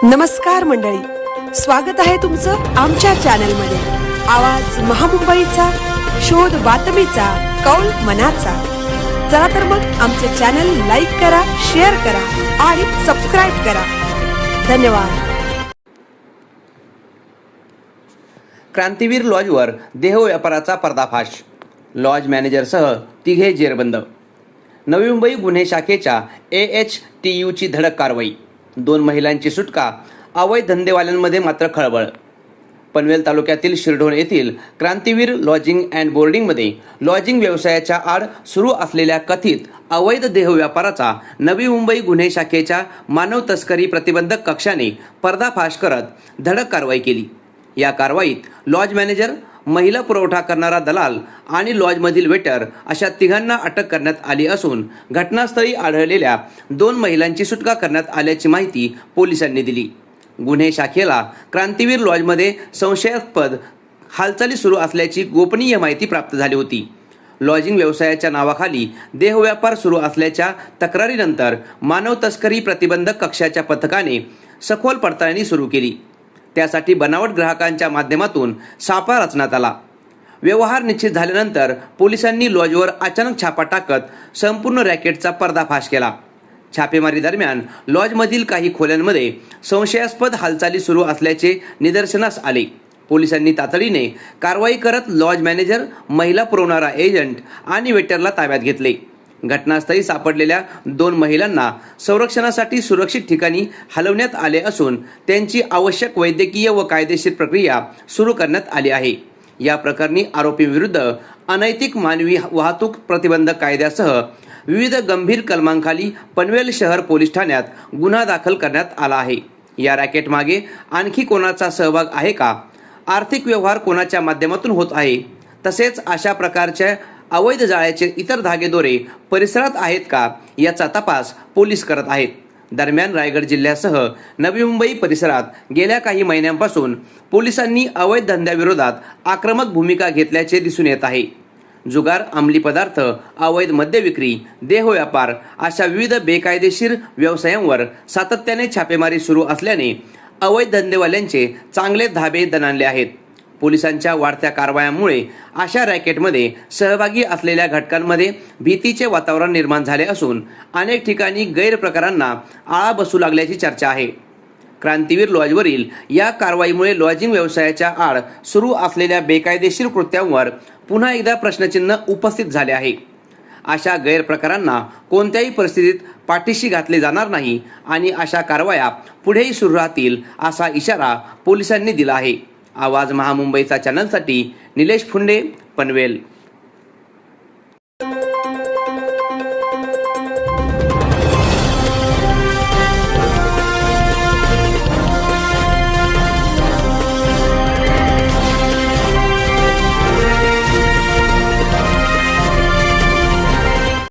नमस्कार मंडळी, स्वागत आहे तुमचं आमच्या चॅनलमध्ये। आवाज महामुंबईचा, शोध बातमीचा, कौल मनाचा। चला तर मग आमचे चॅनल लाईक करा, शेअर करा आणि सबस्क्राइब करा। धन्यवाद। क्रांतीवीर लॉजवर देह व्यापाराचा पर्दाफाश, लॉज मॅनेजरसह तिघे जेरबंद। नवी मुंबई गुन्हे शाखेच्या AHTUची धडक कारवाई, 2 महिलांची सुटका, अवैध धंदेवाल्यांमध्ये मात्र खळबळ। पनवेल तालुक्यातील शिरढोण येथील क्रांतीवीर लॉजिंग अँड बोर्डिंगमध्ये लॉजिंग व्यवसायाच्या आड सुरू असलेल्या कथित अवैध देह व्यापाराचा नवी मुंबई गुन्हे शाखेच्या मानव तस्करी प्रतिबंधक कक्षाने पर्दाफाश करत धडक कारवाई केली। या कारवाईत लॉज मॅनेजर, महिला पुरवठा करणारा दलाल आणि लॉजमधील वेटर अशा तिघांना अटक करण्यात आली असून घटनास्थळी आढळलेल्या 2 महिलांची सुटका करण्यात आल्याची माहिती पोलिसांनी दिली। गुन्हे शाखेला क्रांतीवीर लॉजमध्ये संशयास्पद हालचाली सुरू असल्याची गोपनीय माहिती प्राप्त झाली होती। लॉजिंग व्यवसायाच्या नावाखाली देहव्यापार सुरू असल्याच्या तक्रारीनंतर मानव तस्करी प्रतिबंधक कक्षाच्या पथकाने सखोल पडताळणी सुरू केली। त्यासाठी बनावट ग्राहकांच्या माध्यमातून सापळा रचण्यात आला। व्यवहार निश्चित झाल्यानंतर पोलिसांनी लॉजवर अचानक छापा टाकत संपूर्ण रॅकेटचा पर्दाफाश केला। छापेमारी दरम्यान लॉजमधील काही खोल्यांमध्ये संशयास्पद हालचाली सुरू असल्याचे निदर्शनास आले। पोलिसांनी तातडीने कारवाई करत लॉज मॅनेजर, महिला पुरवणारा एजंट आणि वेटरला ताब्यात घेतले। घटनास्थळी सापडलेल्या 2 महिलांना संरक्षणासाठी सुरक्षित ठिकाणी हलवण्यात आले असून त्यांची आवश्यक वैद्यकीय व कायदेशीर प्रक्रिया सुरू करण्यात आली आहे। या प्रकरणी आरोपींविरुद्ध अनैतिक मानवी वाहतूक प्रतिबंधक कायद्यासह विविध गंभीर कलमांखाली पनवेल शहर पोलीस ठाण्यात गुन्हा दाखल करण्यात आला आहे। या रॅकेटमागे आणखी कोणाचा सहभाग आहे का? आर्थिक व्यवहार कोणाच्या माध्यमातून होत आहे? तसेच अशा प्रकारच्या अवैध जाळ्याचे इतर धागेदोरे परिसरात आहेत का, याचा तपास पोलीस करत आहेत। दरम्यान रायगड जिल्ह्यासह नवी मुंबई परिसरात गेल्या काही महिन्यांपासून पोलिसांनी अवैध धंद्याविरोधात आक्रमक भूमिका घेतल्याचे दिसून येत आहे। जुगार, अंमली पदार्थ, अवैध मद्य विक्री, देह व्यापार अशा विविध बेकायदेशीर व्यवसायांवर सातत्याने छापेमारी सुरू असल्याने अवैध धंदेवाल्यांचे चांगले धाबे दणाणले आहेत। पोलिसांच्या वाढत्या कारवायांमुळे अशा रॅकेटमध्ये सहभागी असलेल्या घटकांमध्ये भीतीचे वातावरण निर्माण झाले असून अनेक ठिकाणी गैरप्रकारांना आळा बसू लागल्याची चर्चा आहे। क्रांतीवीर लॉजवरील या कारवाईमुळे लॉजिंग व्यवसायाच्या आड सुरू असलेल्या बेकायदेशीर कृत्यांवर पुन्हा एकदा प्रश्नचिन्ह उपस्थित झाले आहे। अशा गैरप्रकारांना कोणत्याही परिस्थितीत पाठीशी घातले जाणार नाही आणि अशा कारवाया पुढेही सुरू राहतील असा इशारा पोलिसांनी दिला आहे। आवाज महामुंबईचा चॅनलसाठी निलेश फुंडे, पनवेल।